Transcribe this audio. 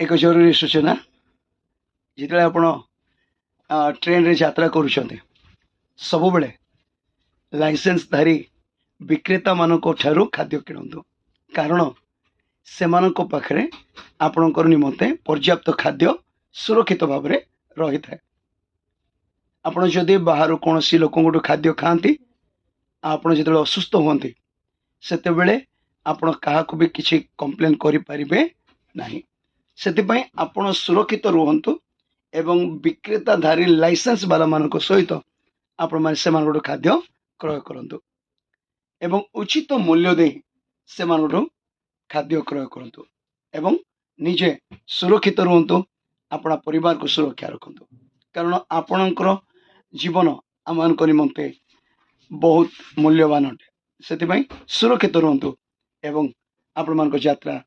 एक जरूरी सूचना जिते आपण ट्रेन रे यात्रा करुँच सब बेले लाइसेंसधारी विक्रेता मानक ठारू खाद्य किणतु कारण से पाखे आपणकर निमंते पर्याप्त खाद्य सुरक्षित भाव में रही था। आपण जदि बाहर कौन सी लोक खाद्य खाती आपण जो असुस्थ होती से आपण क्या भी किसी कंप्लेन करें ना से आपण सुरक्षित रुहतु एवं विक्रेताधारी लाइसेंस वाला मान सहित आपण मैंने खाद्य क्रय करूँ एवं उचित मूल्य दे से खाद्य क्रय करूँ एवं निजे सुरक्षित रुहतु अपना परिवार को सुरक्षा रखु कारण आपणकर जीवन आम निमंते बहुत मूल्यवान अटे से सुरक्षित रुहतु एवं आपण मान यात्रा